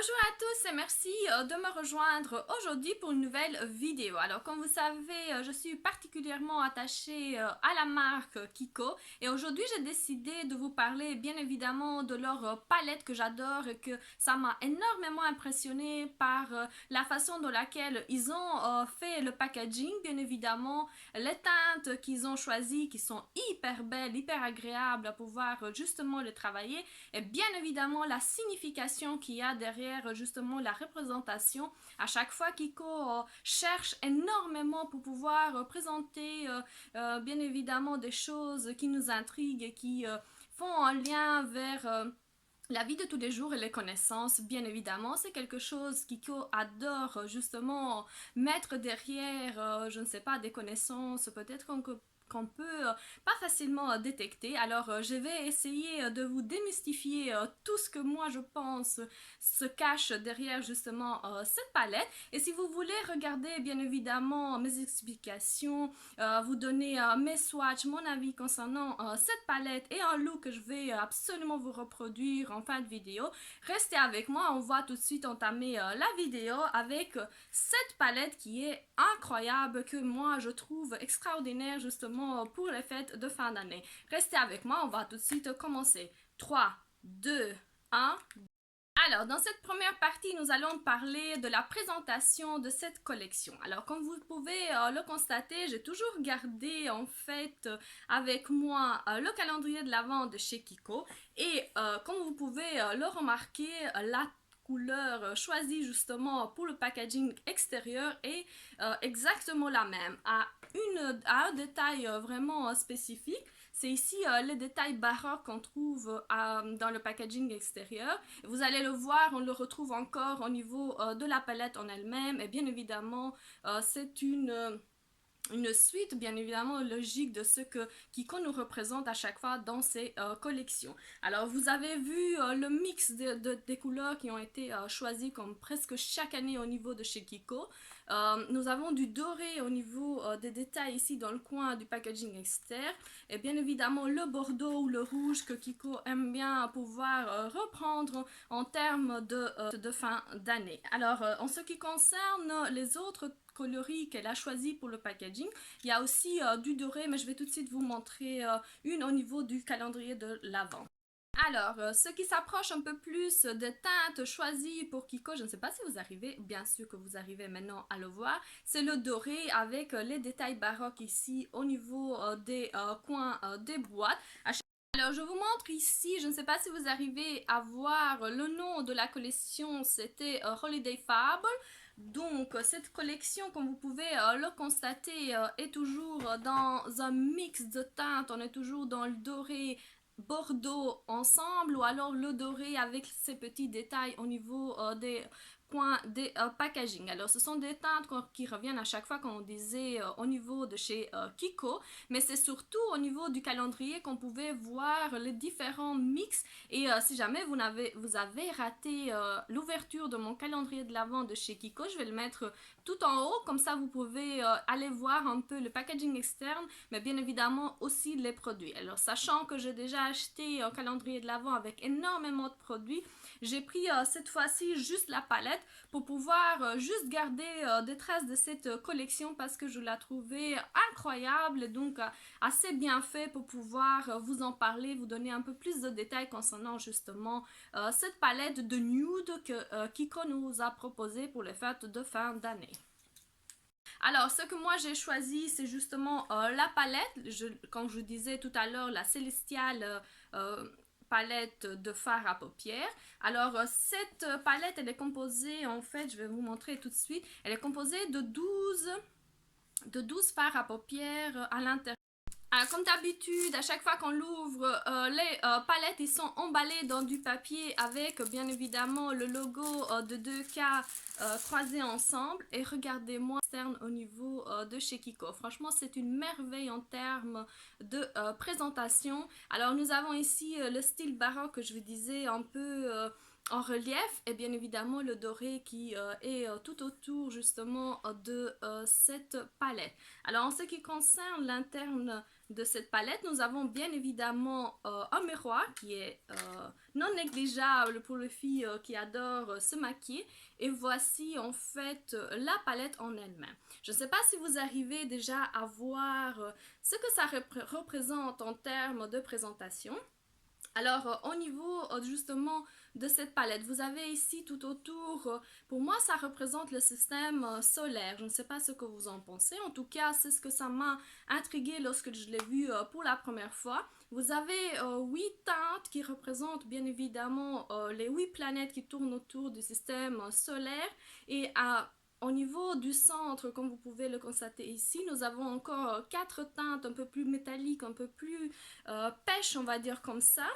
Bonjour à tous et merci de me rejoindre aujourd'hui pour une nouvelle vidéo. Alors comme vous savez, je suis particulièrement attachée à la marque Kiko et aujourd'hui j'ai décidé de vous parler bien évidemment de leur palette que j'adore et que ça m'a énormément impressionnée par la façon dans laquelle ils ont fait le packaging, bien évidemment, les teintes qu'ils ont choisies qui sont hyper belles, hyper agréables à pouvoir justement les travailler et bien évidemment la signification qu'il y a derrière justement la représentation. À chaque fois, Kiko cherche énormément pour pouvoir présenter bien évidemment des choses qui nous intriguent et qui font un lien vers la vie de tous les jours et les connaissances, bien évidemment, c'est quelque chose qu'Ikko adore justement mettre derrière, je ne sais pas, des connaissances peut-être qu'on peut pas facilement détecter. Alors, je vais essayer de vous démystifier tout ce que moi je pense se cache derrière justement cette palette. Et si vous voulez regarder bien évidemment mes explications, vous donner mes swatchs, mon avis concernant cette palette et un look que je vais absolument vous reproduire en fin de vidéo, restez avec moi. On va tout de suite entamer la vidéo avec cette palette qui est incroyable, que moi je trouve extraordinaire justement pour les fêtes de fin d'année. Restez avec moi, on va tout de suite commencer. 3, 2, 1. Alors, dans cette première partie, nous allons parler de la présentation de cette collection. Alors, comme vous pouvez le constater, j'ai toujours gardé en fait avec moi le calendrier de l'Avent de chez Kiko. Et comme vous pouvez le remarquer, la couleur choisie justement pour le packaging extérieur est exactement la même, à un détail vraiment spécifique. C'est ici les détails baroques qu'on trouve dans le packaging extérieur. Vous allez le voir, on le retrouve encore au niveau de la palette en elle-même. Et bien évidemment, c'est une suite bien évidemment logique de ce que Kiko nous représente à chaque fois dans ses collections. Alors vous avez vu le mix des couleurs qui ont été choisies comme presque chaque année au niveau de chez Kiko. Nous avons du doré au niveau des détails ici dans le coin du packaging externe et bien évidemment le bordeaux ou le rouge que Kiko aime bien pouvoir reprendre en termes de fin d'année. Alors en ce qui concerne les autres coloris qu'elle a choisi pour le packaging. Il y a aussi du doré, mais je vais tout de suite vous montrer une au niveau du calendrier de l'Avent. Alors, ce qui s'approche un peu plus des teintes choisies pour Kiko, je ne sais pas si vous arrivez, bien sûr que vous arrivez maintenant à le voir, c'est le doré avec les détails baroques ici au niveau des coins des boîtes. Alors, je vous montre ici, je ne sais pas si vous arrivez à voir le nom de la collection, c'était Holiday Fable. Donc, cette collection, comme vous pouvez le constater, est toujours dans un mix de teintes. On est toujours dans le doré bordeaux ensemble ou alors le doré avec ces petits détails au niveau des coins des packaging. Alors, ce sont des teintes qui reviennent à chaque fois qu'on disait au niveau de chez Kiko, mais c'est surtout au niveau du calendrier qu'on pouvait voir les différents mix. Et si jamais vous avez raté l'ouverture de mon calendrier de l'Avent de chez Kiko, je vais le mettre tout en haut, comme ça vous pouvez aller voir un peu le packaging externe, mais bien évidemment aussi les produits. Alors, sachant que j'ai déjà acheté un calendrier de l'Avent avec énormément de produits, j'ai pris cette fois-ci juste la palette pour pouvoir juste garder des traces de cette collection parce que je la trouvais incroyable et donc assez bien fait pour pouvoir vous en parler, vous donner un peu plus de détails concernant justement cette palette de nude que Kiko nous a proposé pour les fêtes de fin d'année. Alors, ce que moi j'ai choisi, c'est justement la palette, comme je vous disais tout à l'heure, la Célestiale palette de fard à paupières. Alors, cette palette, elle est composée, en fait, je vais vous montrer tout de suite, elle est composée de 12 fards à paupières à l'intérieur. Comme d'habitude, à chaque fois qu'on l'ouvre, les palettes ils sont emballées dans du papier avec bien évidemment le logo de 2K croisés ensemble. Et regardez-moi l'externe au niveau de chez Kiko. Franchement, c'est une merveille en termes de présentation. Alors, nous avons ici le style baroque que je vous disais un peu en relief et bien évidemment le doré qui est tout autour justement de cette palette. Alors en ce qui concerne l'interne de cette palette, nous avons bien évidemment un miroir qui est non négligeable pour les filles qui adorent se maquiller. Et voici en fait la palette en elle-même. Je ne sais pas si vous arrivez déjà à voir ce que ça représente en termes de présentation. Alors, au niveau justement de cette palette, vous avez ici tout autour, pour moi ça représente le système solaire. Je ne sais pas ce que vous en pensez, en tout cas c'est ce que ça m'a intrigué lorsque je l'ai vu pour la première fois. Vous avez 8 teintes qui représentent bien évidemment les 8 planètes qui tournent autour du système solaire. Et au niveau du centre, comme vous pouvez le constater ici, nous avons encore 4 teintes un peu plus métalliques, un peu plus pêche, on va dire comme ça,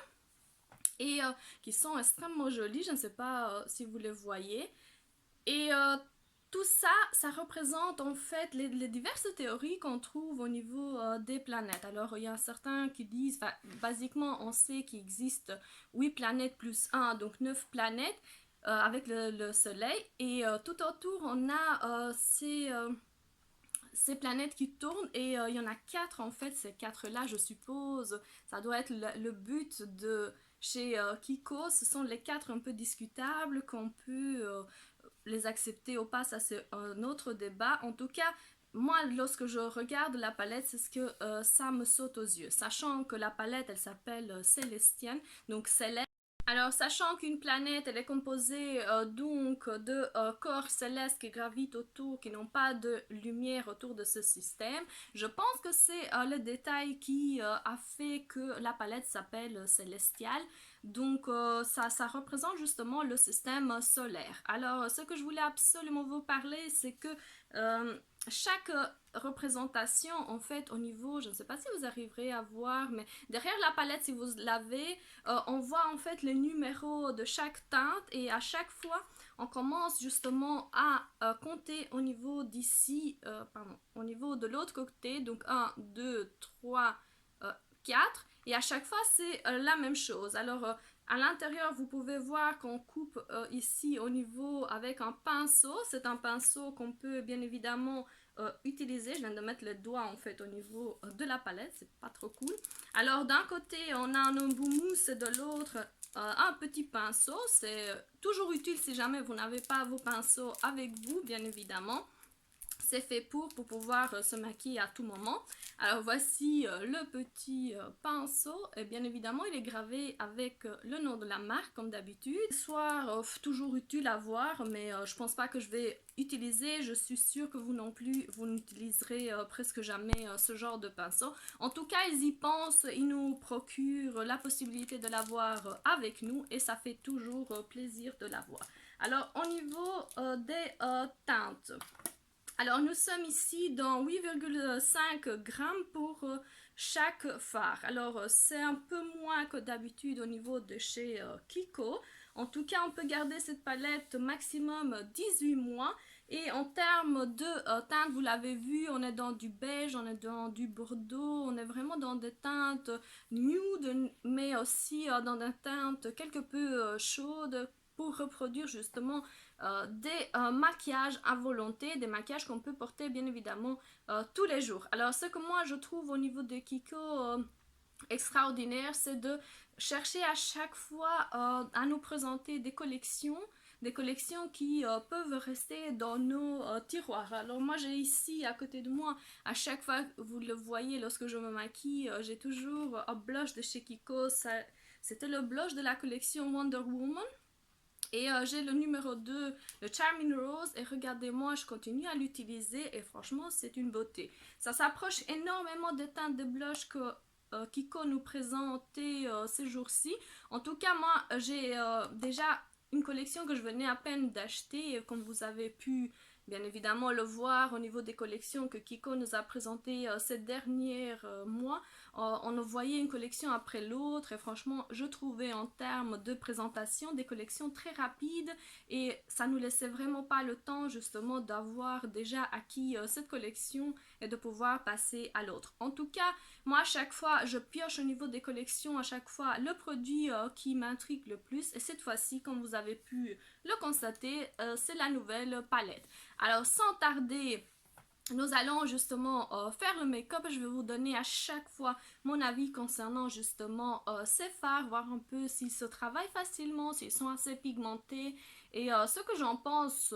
et qui sont extrêmement jolies. Je ne sais pas si vous les voyez. Et tout ça, ça représente en fait les diverses théories qu'on trouve au niveau des planètes. Alors, il y a certains qui disent, basiquement, on sait qu'il existe 8 planètes plus 1, donc 9 planètes avec le Soleil. Et tout autour, on a ces planètes qui tournent et il y en a 4 en fait. Ces 4 là, je suppose, ça doit être le but de chez Kiko. Ce sont les 4 un peu discutables qu'on peut les accepter ou pas, ça c'est un autre débat. En tout cas, moi lorsque je regarde la palette, c'est ce que ça me saute aux yeux, sachant que la palette elle s'appelle Célestienne, donc céleste. Alors, sachant qu'une planète, elle est composée donc de corps célestes qui gravitent autour, qui n'ont pas de lumière autour de ce système, je pense que c'est le détail qui a fait que la palette s'appelle célestiale. Donc, ça représente justement le système solaire. Alors, ce que je voulais absolument vous parler, c'est que chaque représentation, en fait, au niveau, je ne sais pas si vous arriverez à voir, mais derrière la palette, si vous l'avez, on voit en fait les numéros de chaque teinte et à chaque fois, on commence justement à compter au niveau d'ici, pardon, au niveau de l'autre côté, donc 1, 2, 3, 4, et à chaque fois, c'est la même chose. Alors, à l'intérieur, vous pouvez voir qu'on coupe ici au niveau avec un pinceau. C'est un pinceau qu'on peut bien évidemment utiliser. Je viens de mettre le doigt en fait au niveau de la palette, c'est pas trop cool. Alors d'un côté on a un embout mousse et de l'autre un petit pinceau. C'est toujours utile si jamais vous n'avez pas vos pinceaux avec vous, bien évidemment. C'est fait pour pouvoir se maquiller à tout moment. Alors voici le petit pinceau et bien évidemment il est gravé avec le nom de la marque comme d'habitude. Soit toujours utile à voir, mais je pense pas que je vais utiliser. Je suis sûre que vous non plus, vous n'utiliserez presque jamais ce genre de pinceau. En tout cas ils y pensent, ils nous procurent la possibilité de l'avoir avec nous et ça fait toujours plaisir de l'avoir. Alors au niveau des teintes, alors nous sommes ici dans 8,5 grammes pour chaque fard. Alors c'est un peu moins que d'habitude au niveau de chez Kiko. En tout cas on peut garder cette palette maximum 18 mois. Et en termes de teintes, vous l'avez vu, on est dans du beige, on est dans du bordeaux, on est vraiment dans des teintes nude, mais aussi dans des teintes quelque peu chaudes pour reproduire justement des maquillages à volonté, des maquillages qu'on peut porter bien évidemment tous les jours. Alors ce que moi je trouve au niveau de Kiko extraordinaire, c'est de chercher à chaque fois à nous présenter des collections qui peuvent rester dans nos tiroirs. Alors moi j'ai ici à côté de moi, à chaque fois vous le voyez lorsque je me maquille, j'ai toujours un blush de chez Kiko. C'était le blush de la collection Wonder Woman. Et j'ai le numéro 2, le Charming Rose, et regardez-moi, je continue à l'utiliser et franchement c'est une beauté. Ça s'approche énormément des teintes de blush que Kiko nous présentait ces jours-ci. En tout cas moi j'ai déjà une collection que je venais à peine d'acheter, et comme vous avez pu bien évidemment le voir au niveau des collections que Kiko nous a présentées ces derniers mois, on voyait une collection après l'autre et franchement je trouvais en termes de présentation des collections très rapides et ça nous laissait vraiment pas le temps justement d'avoir déjà acquis cette collection et de pouvoir passer à l'autre. En tout cas moi à chaque fois je pioche au niveau des collections, à chaque fois le produit qui m'intrigue le plus, et cette fois-ci comme vous avez pu le constater, c'est la nouvelle palette. Alors sans tarder, nous allons justement faire le make-up. Je vais vous donner à chaque fois mon avis concernant justement ces fards, voir un peu s'ils se travaillent facilement, s'ils sont assez pigmentés et ce que j'en pense.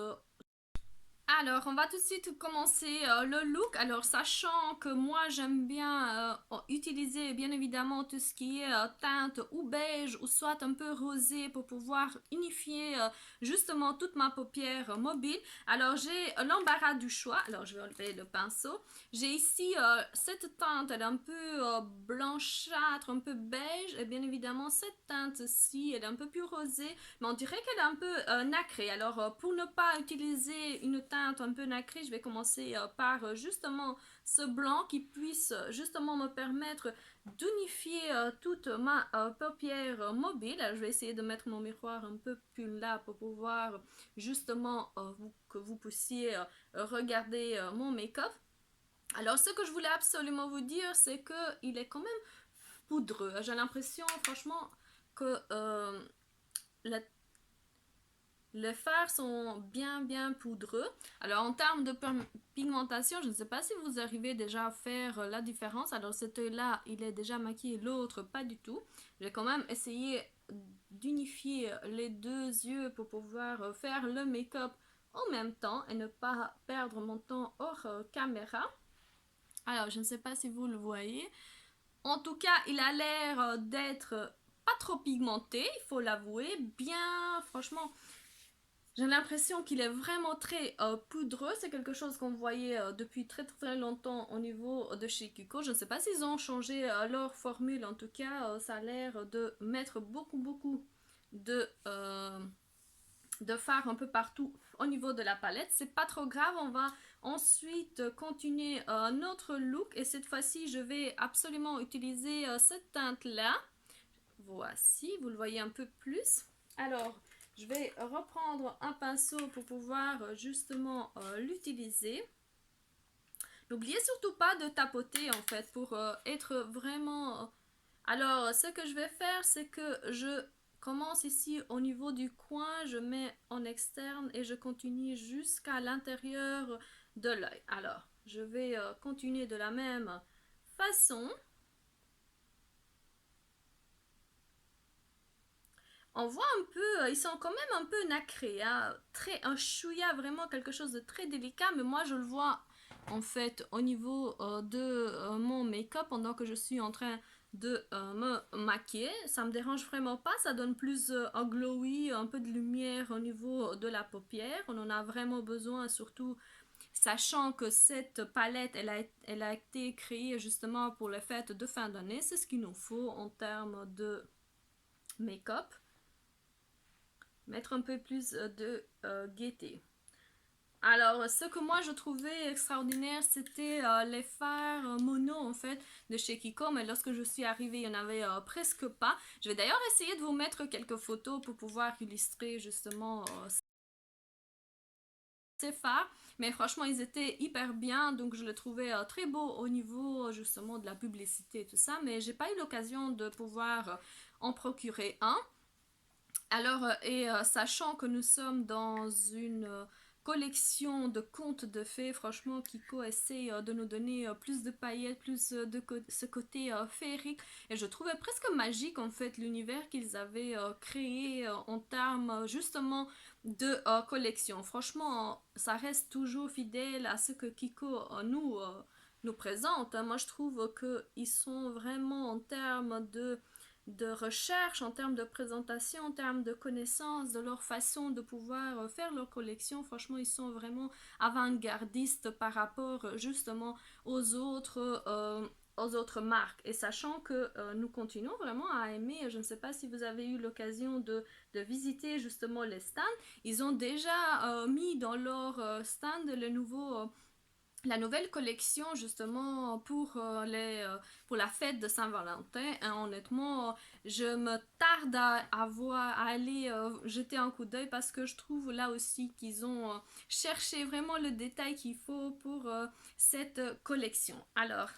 Alors, on va tout de suite commencer le look. Alors, sachant que moi, j'aime bien utiliser bien évidemment tout ce qui est teinte ou beige ou soit un peu rosé pour pouvoir unifier justement toute ma paupière mobile. Alors, j'ai l'embarras du choix. Alors, je vais enlever le pinceau. J'ai ici cette teinte, elle est un peu blanchâtre, un peu beige. Et bien évidemment, cette teinte-ci, elle est un peu plus rosée, mais on dirait qu'elle est un peu nacrée. Alors, pour ne pas utiliser une teinte un peu nacrée, je vais commencer par justement ce blanc qui puisse justement me permettre d'unifier toute ma paupière mobile. Alors, je vais essayer de mettre mon miroir un peu plus là pour pouvoir justement que vous puissiez regarder mon make-up. Alors, ce que je voulais absolument vous dire, c'est qu'il est quand même poudreux. J'ai l'impression, franchement, que la les fards sont bien poudreux. Alors en termes de pigmentation, je ne sais pas si vous arrivez déjà à faire la différence. Alors cet œil-là, il est déjà maquillé, l'autre pas du tout. Je vais quand même essayer d'unifier les deux yeux pour pouvoir faire le make-up en même temps et ne pas perdre mon temps hors caméra. Alors je ne sais pas si vous le voyez. En tout cas, il a l'air d'être pas trop pigmenté, il faut l'avouer. Bien, franchement, j'ai l'impression qu'il est vraiment très poudreux. C'est quelque chose qu'on voyait depuis très longtemps au niveau de chez Kiko. Je ne sais pas s'ils ont changé leur formule. En tout cas, ça a l'air de mettre beaucoup de fard un peu partout au niveau de la palette. C'est pas trop grave. On va ensuite continuer notre look. Et cette fois-ci, je vais absolument utiliser cette teinte-là. Voici, vous le voyez un peu plus. Alors, je vais reprendre un pinceau pour pouvoir justement l'utiliser. N'oubliez surtout pas de tapoter en fait pour être vraiment... Alors, ce que je vais faire, c'est que je commence ici au niveau du coin, je mets en externe et je continue jusqu'à l'intérieur de l'œil. Alors, je vais continuer de la même façon. On voit un peu, ils sont quand même un peu nacrés, hein, un chouïa, vraiment quelque chose de très délicat, mais moi je le vois en fait au niveau de mon make-up pendant que je suis en train de me maquiller. Ça me dérange vraiment pas, ça donne plus un glowy, un peu de lumière au niveau de la paupière. On en a vraiment besoin, surtout sachant que cette palette, elle a été créée justement pour les fêtes de fin d'année. C'est ce qu'il nous faut en termes de make-up. Mettre un peu plus de gaieté. Alors, ce que moi je trouvais extraordinaire, c'était les fards mono en fait de chez Kiko, mais lorsque je suis arrivée, il n'y en avait presque pas. Je vais d'ailleurs essayer de vous mettre quelques photos pour pouvoir illustrer justement ces fards, mais franchement, ils étaient hyper bien, donc je les trouvais très beaux au niveau justement de la publicité et tout ça, mais j'ai pas eu l'occasion de pouvoir en procurer un. Alors, sachant que nous sommes dans une collection de contes de fées, franchement, Kiko essaie de nous donner plus de paillettes, plus ce côté féerique. Et je trouvais presque magique, en fait, l'univers qu'ils avaient créé en termes justement de collection. Franchement, ça reste toujours fidèle à ce que Kiko nous présente, hein. Moi, je trouve qu'ils sont vraiment en termes de recherche, en termes de présentation, en termes de connaissances, de leur façon de pouvoir faire leur collection. Franchement, ils sont vraiment avant-gardistes par rapport justement aux autres marques. Et sachant que nous continuons vraiment à aimer, je ne sais pas si vous avez eu l'occasion de visiter justement les stands, ils ont déjà mis dans leur stand le nouveau la nouvelle collection justement pour la fête de Saint-Valentin. Hein, honnêtement, je me tarde à aller jeter un coup d'œil parce que je trouve là aussi qu'ils ont cherché vraiment le détail qu'il faut pour cette collection. Alors,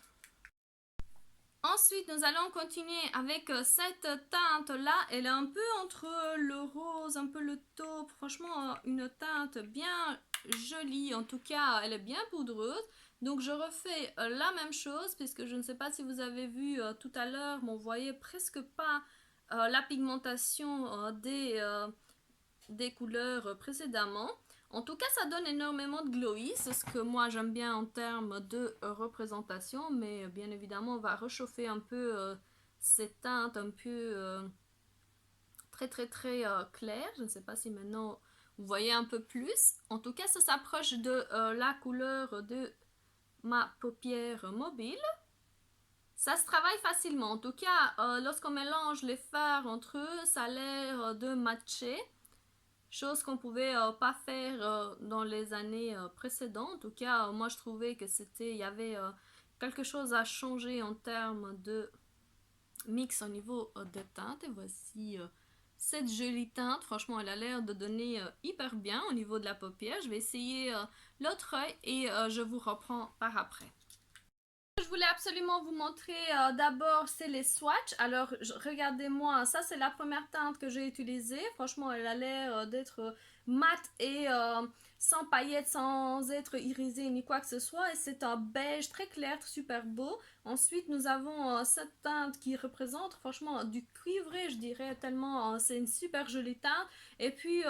Ensuite, nous allons continuer avec cette teinte-là. Elle est un peu entre le rose, un peu le taupe. Franchement, une teinte bien jolie. En tout cas, elle est bien poudreuse. Donc, je refais la même chose, puisque je ne sais pas si vous avez vu tout à l'heure, mais on voyait presque pas la pigmentation des couleurs précédemment. En tout cas, ça donne énormément de glowy, c'est ce que moi j'aime bien en termes de représentation, mais bien évidemment, on va réchauffer un peu ces teintes un peu très claires. Je ne sais pas si maintenant vous voyez un peu plus. En tout cas, ça s'approche de la couleur de ma paupière mobile. Ça se travaille facilement. En tout cas, lorsqu'on mélange les fards entre eux, ça a l'air de matcher. Chose qu'on pouvait pas faire dans les années précédentes. En tout cas, moi je trouvais que il y avait quelque chose à changer en termes de mix au niveau des teintes. Et voici cette jolie teinte. Franchement, elle a l'air de donner hyper bien au niveau de la paupière. Je vais essayer l'autre œil et je vous reprends par après. Je voulais absolument vous montrer d'abord, c'est les swatchs. Alors, regardez-moi, ça c'est la première teinte que j'ai utilisée. Franchement, elle a l'air d'être mate et sans paillettes, sans être irisée ni quoi que ce soit. Et c'est un beige très clair, super beau. Ensuite, nous avons cette teinte qui représente franchement du cuivré, je dirais, tellement c'est une super jolie teinte. Et puis,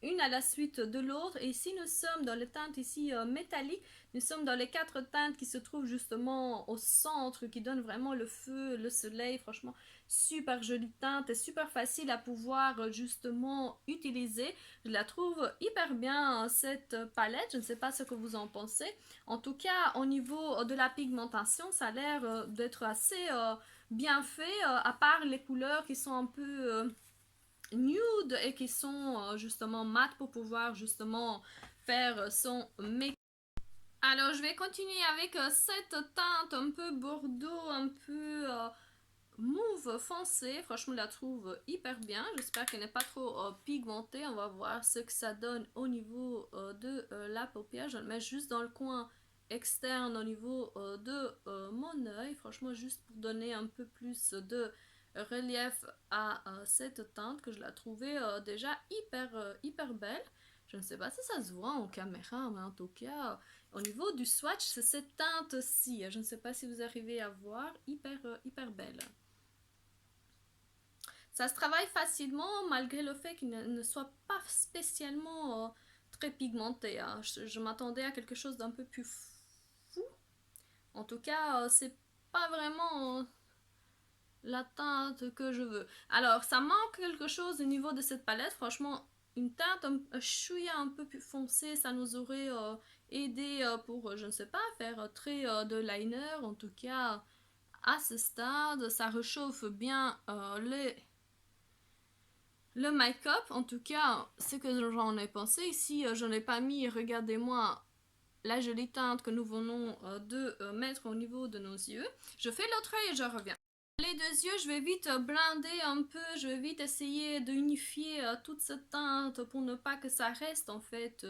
une à la suite de l'autre. Et ici, nous sommes dans les teintes ici métalliques. Nous sommes dans les 4 teintes qui se trouvent justement au centre, qui donnent vraiment le feu, le soleil. Franchement, super jolie teinte et super facile à pouvoir justement utiliser. Je la trouve hyper bien cette palette. Je ne sais pas ce que vous en pensez. En tout cas, au niveau de la pigmentation, ça a l'air d'être assez bien fait, à part les couleurs qui sont un peu nude et qui sont justement mat pour pouvoir justement faire son make-up. Alors, je vais continuer avec cette teinte un peu bordeaux, un peu mauve foncé. Franchement, je la trouve hyper bien. J'espère qu'elle n'est pas trop pigmentée. On va voir ce que ça donne au niveau de la paupière. Je le mets juste dans le coin externe au niveau de mon œil. Franchement, juste pour donner un peu plus de relief à cette teinte que je la trouvais déjà hyper belle. Je ne sais pas si ça se voit en caméra, mais en tout cas, au niveau du swatch, c'est cette teinte-ci. Je ne sais pas si vous arrivez à voir, hyper belle. Ça se travaille facilement malgré le fait qu'il ne soit pas spécialement très pigmenté. Hein. Je m'attendais à quelque chose d'un peu plus fou. En tout cas, c'est pas vraiment la teinte que je veux. Alors, ça manque quelque chose au niveau de cette palette. Franchement, une teinte un chouïa un peu plus foncée, ça nous aurait aidé pour, je ne sais pas, faire très de liner. En tout cas, à ce stade, ça réchauffe bien le make-up. En tout cas, ce que j'en ai pensé. Ici, je n'ai pas mis, regardez-moi, la jolie teinte que nous venons de mettre au niveau de nos yeux. Je fais l'autre œil et je reviens. Les deux yeux, je vais vite blinder un peu, je vais vite essayer d'unifier toute cette teinte pour ne pas que ça reste en fait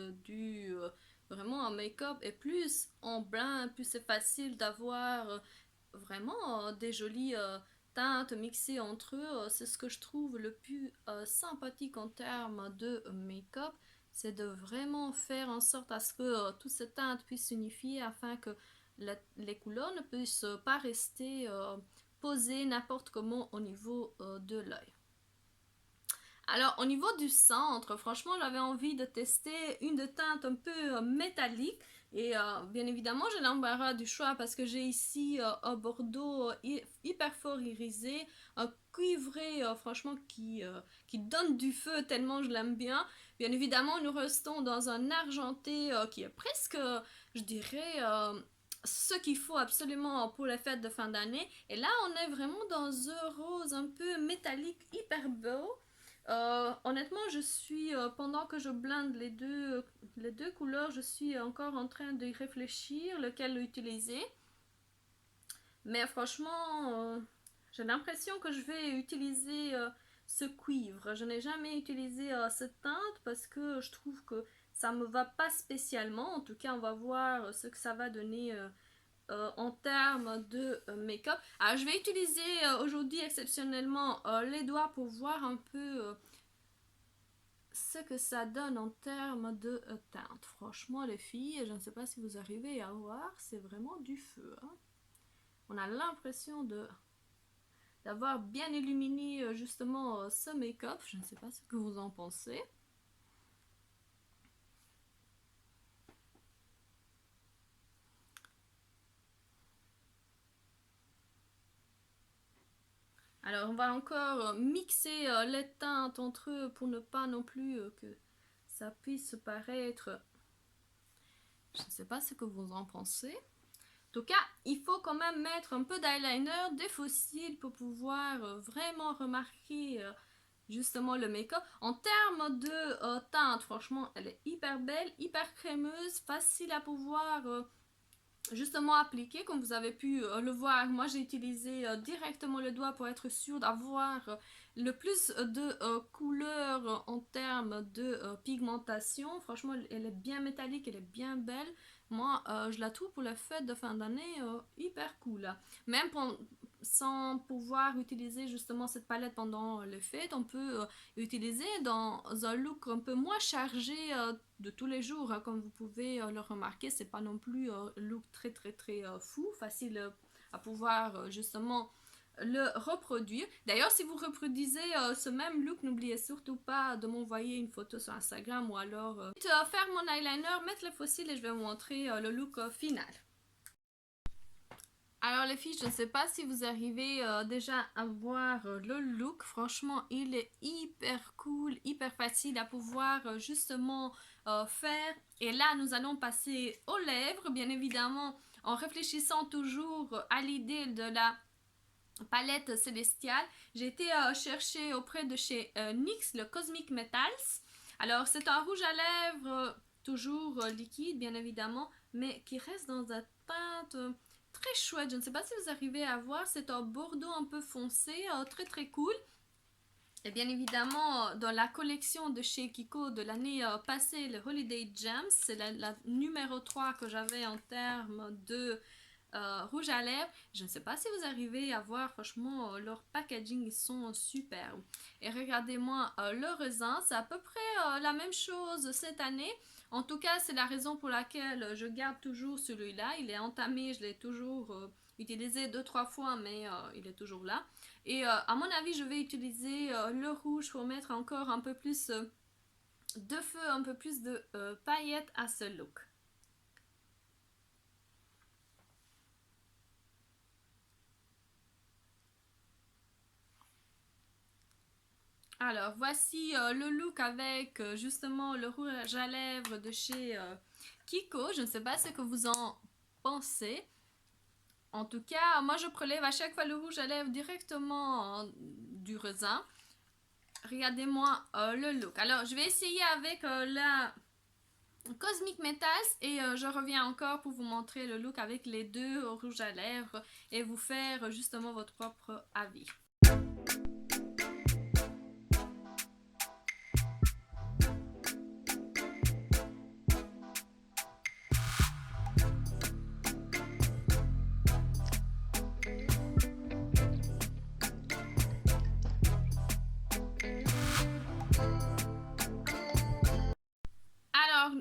vraiment un make-up. Et plus en blind, plus c'est facile d'avoir vraiment des jolies teintes mixées entre eux. C'est ce que je trouve le plus sympathique en termes de make-up. C'est de vraiment faire en sorte à ce que toutes ces teintes puissent s'unifier afin que les couleurs ne puissent pas rester posées n'importe comment au niveau de l'œil. Alors, au niveau du centre, franchement, j'avais envie de tester une de teinte un peu métallique. Et bien évidemment, j'ai l'embarras du choix parce que j'ai ici un bordeaux hyper fort irisé, un cuivré, franchement, qui donne du feu tellement je l'aime bien. Bien évidemment, nous restons dans un argenté qui est presque, je dirais, ce qu'il faut absolument pour les fêtes de fin d'année. Et là, on est vraiment dans un rose un peu métallique, hyper beau. Honnêtement, je suis, pendant que je blende les deux couleurs, je suis encore en train de réfléchir lequel utiliser. Mais franchement, j'ai l'impression que je vais utiliser ce cuivre. Je n'ai jamais utilisé cette teinte parce que je trouve que ça me va pas spécialement. En tout cas, on va voir ce que ça va donner en termes de make-up. Alors je vais utiliser aujourd'hui exceptionnellement les doigts pour voir un peu ce que ça donne en termes de teinte. Franchement les filles, je ne sais pas si vous arrivez à voir, c'est vraiment du feu. Hein. On a l'impression d'avoir bien illuminé justement ce make-up. Je ne sais pas ce que vous en pensez. Alors on va encore mixer les teintes entre eux pour ne pas non plus que ça puisse paraître... Je ne sais pas ce que vous en pensez. En tout cas, il faut quand même mettre un peu d'eyeliner, des fossiles pour pouvoir vraiment remarquer justement le make-up. En termes de teinte, franchement, elle est hyper belle, hyper crémeuse, facile à pouvoir justement appliquer, comme vous avez pu le voir. Moi j'ai utilisé directement le doigt pour être sûre d'avoir le plus de couleurs en termes de pigmentation. Franchement elle est bien métallique, elle est bien belle. Moi je la trouve pour les fêtes de fin d'année hyper cool. Même sans pouvoir utiliser justement cette palette pendant les fêtes, on peut utiliser dans un look un peu moins chargé de tous les jours, hein, comme vous pouvez le remarquer. C'est pas non plus un look très fou, facile à pouvoir justement le reproduire. D'ailleurs, si vous reproduisez ce même look, n'oubliez surtout pas de m'envoyer une photo sur Instagram ou alors faire mon eyeliner, mettre le fossile et je vais vous montrer le look final. Alors les filles, je ne sais pas si vous arrivez déjà à voir le look. Franchement, il est hyper cool, hyper facile à pouvoir justement faire. Et là, nous allons passer aux lèvres, bien évidemment, en réfléchissant toujours à l'idée de la palette célestiale. J'ai été chercher auprès de chez NYX le Cosmic Metals. Alors, c'est un rouge à lèvres toujours liquide, bien évidemment, mais qui reste dans un teinte... très chouette, je ne sais pas si vous arrivez à voir, c'est un bordeaux un peu foncé, très cool. Et bien évidemment, dans la collection de chez Kiko de l'année passée, le Holiday Gems, c'est la numéro 3 que j'avais en termes de rouge à lèvres. Je ne sais pas si vous arrivez à voir, franchement, leur packaging, ils sont superbes. Et regardez-moi le raisin, c'est à peu près la même chose cette année. En tout cas, c'est la raison pour laquelle je garde toujours celui-là. Il est entamé, je l'ai toujours utilisé 2-3 fois, mais il est toujours là. Et à mon avis, je vais utiliser le rouge pour mettre encore un peu plus de feu, un peu plus de paillettes à ce look. Alors, voici le look avec justement le rouge à lèvres de chez Kiko. Je ne sais pas ce que vous en pensez. En tout cas, moi je prélève à chaque fois le rouge à lèvres directement du raisin. Regardez-moi le look. Alors, je vais essayer avec la Cosmic Metals et je reviens encore pour vous montrer le look avec les deux rouges à lèvres et vous faire justement votre propre avis.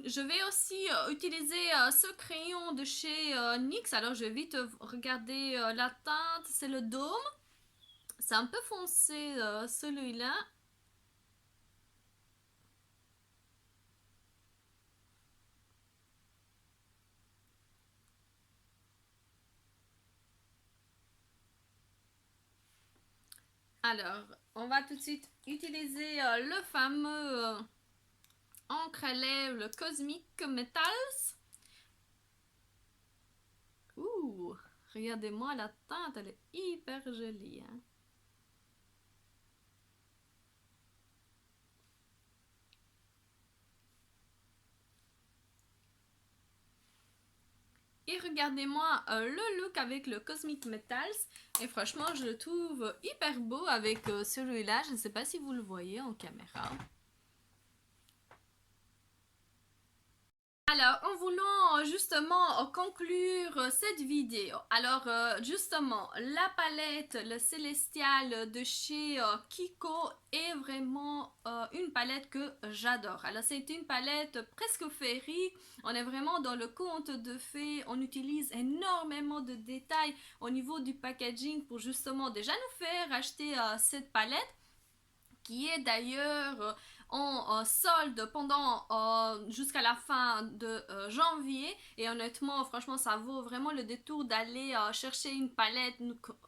Je vais aussi utiliser ce crayon de chez NYX. Alors, je vais vite regarder la teinte. C'est le Dôme. C'est un peu foncé, celui-là. Alors, on va tout de suite utiliser le fameux encre à lèvres, le Cosmic Metals. Ouh, regardez-moi la teinte, elle est hyper jolie. Hein? Et regardez-moi le look avec le Cosmic Metals. Et franchement, je le trouve hyper beau avec celui-là. Je ne sais pas si vous le voyez en caméra. Alors, en voulant justement conclure cette vidéo, alors justement, la palette, le Célestial de chez Kiko est vraiment une palette que j'adore. Alors, c'est une palette presque féerique, on est vraiment dans le conte de fées, on utilise énormément de détails au niveau du packaging pour justement déjà nous faire acheter cette palette qui est d'ailleurs en solde pendant jusqu'à la fin de janvier et honnêtement franchement ça vaut vraiment le détour d'aller chercher une palette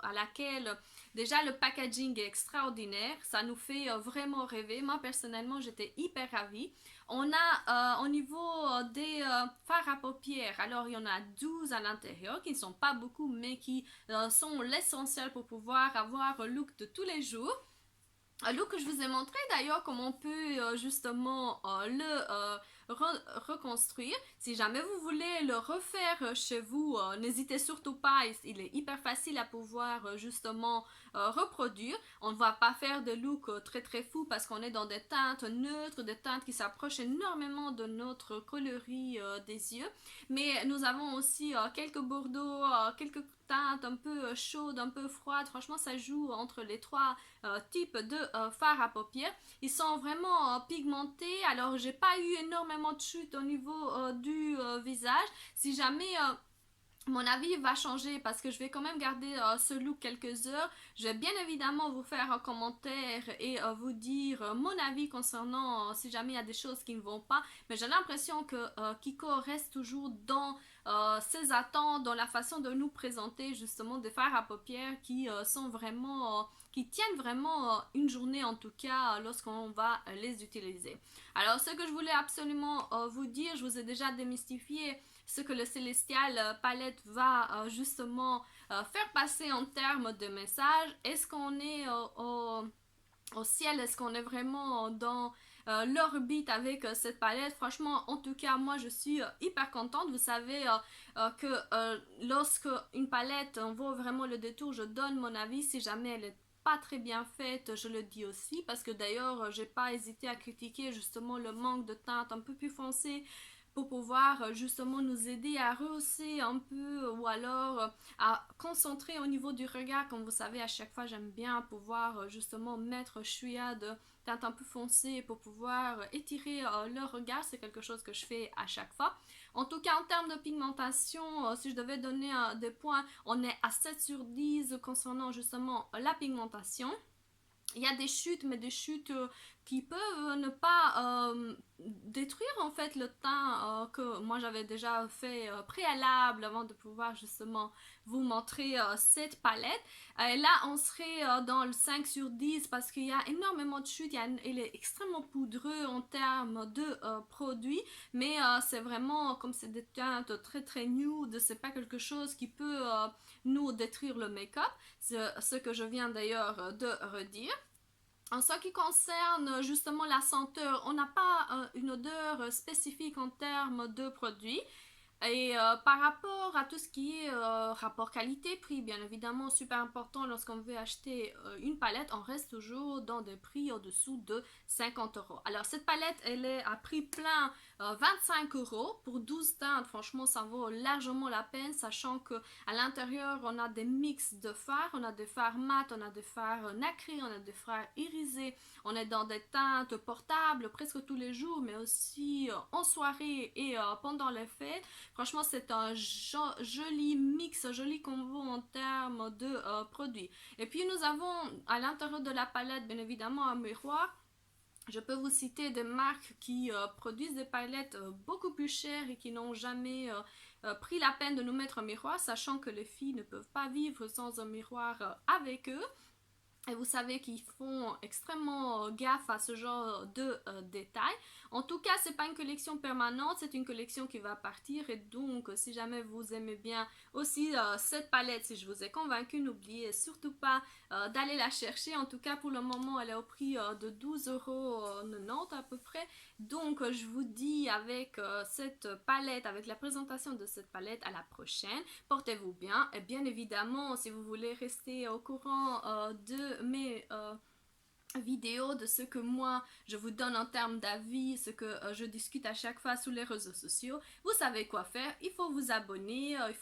à laquelle déjà le packaging est extraordinaire, ça nous fait vraiment rêver. Moi personnellement j'étais hyper ravie. On a au niveau des fards à paupières, alors il y en a 12 à l'intérieur qui ne sont pas beaucoup mais qui sont l'essentiel pour pouvoir avoir un look de tous les jours. Un look que je vous ai montré d'ailleurs comment on peut justement reconstruire. Si jamais vous voulez le refaire chez vous, n'hésitez surtout pas, il est hyper facile à pouvoir justement reproduire. On ne va pas faire de look très très fou parce qu'on est dans des teintes neutres, des teintes qui s'approchent énormément de notre coloris des yeux. Mais nous avons aussi quelques bordeaux, quelques teintes un peu chaudes, un peu froides. Franchement, ça joue entre les trois types de fards à paupières. Ils sont vraiment pigmentés. Alors, j'ai pas eu énormément de chute au niveau du visage. Si jamais mon avis va changer parce que je vais quand même garder ce look quelques heures. Je vais bien évidemment vous faire un commentaire et vous dire mon avis concernant si jamais il y a des choses qui ne vont pas. Mais j'ai l'impression que Kiko reste toujours dans ses attentes, dans la façon de nous présenter justement des fards à paupières qui sont vraiment... qui tiennent vraiment une journée en tout cas lorsqu'on va les utiliser. Alors ce que je voulais absolument vous dire, je vous ai déjà démystifié ce que le Célestial palette va justement faire passer en termes de message. Est-ce qu'on est au ciel? Est-ce qu'on est vraiment dans l'orbite avec cette palette? Franchement, en tout cas, moi je suis hyper contente. Vous savez que lorsque une palette vaut vraiment le détour, je donne mon avis. Si jamais elle est pas très bien faite, je le dis aussi parce que d'ailleurs j'ai pas hésité à critiquer justement le manque de teinte un peu plus foncée pour pouvoir justement nous aider à rehausser un peu ou alors à concentrer au niveau du regard. Comme vous savez, à chaque fois j'aime bien pouvoir justement mettre chouïa de teinte un peu foncée pour pouvoir étirer le regard. C'est quelque chose que je fais à chaque fois. En tout cas, en termes de pigmentation, si je devais donner des points, on est à 7 sur 10 concernant justement la pigmentation. Il y a des chutes, mais des chutes qui peuvent ne pas détruire en fait le teint que moi j'avais déjà fait préalable avant de pouvoir justement vous montrer cette palette. Et là, on serait dans le 5 sur 10 parce qu'il y a énormément de chutes. Il est extrêmement poudreux en termes de produits, mais c'est vraiment comme c'est des teintes très très nude, c'est pas quelque chose qui peut nous détruire le make-up. C'est ce que je viens d'ailleurs de redire. En ce qui concerne justement la senteur, on n'a pas une odeur spécifique en termes de produits. Et par rapport à tout ce qui est rapport qualité-prix, bien évidemment, super important lorsqu'on veut acheter une palette, on reste toujours dans des prix au-dessous de 50 €. Alors cette palette, elle est à prix plein 25 € pour 12 teintes. Franchement, ça vaut largement la peine, sachant que à l'intérieur, on a des mix de fards, on a des fards mat, on a des fards nacrés, on a des fards irisés, on est dans des teintes portables presque tous les jours, mais aussi en soirée et pendant les fêtes. Franchement, c'est un joli mix, un joli combo en termes de produits. Et puis, nous avons à l'intérieur de la palette, bien évidemment, un miroir. Je peux vous citer des marques qui produisent des palettes beaucoup plus chères et qui n'ont jamais pris la peine de nous mettre un miroir, sachant que les filles ne peuvent pas vivre sans un miroir avec eux. Et vous savez qu'ils font extrêmement gaffe à ce genre de détails. En tout cas, c'est pas une collection permanente, c'est une collection qui va partir. Et donc, si jamais vous aimez bien aussi cette palette, si je vous ai convaincu, n'oubliez surtout pas d'aller la chercher. En tout cas, pour le moment, elle est au prix de 12,90 € à peu près. Donc, je vous dis avec cette palette, avec la présentation de cette palette, à la prochaine. Portez-vous bien. Et bien évidemment, si vous voulez rester au courant de mes vidéo de ce que moi je vous donne en termes d'avis, ce que je discute à chaque fois sur les réseaux sociaux, vous savez quoi faire. Il faut vous abonner, il faut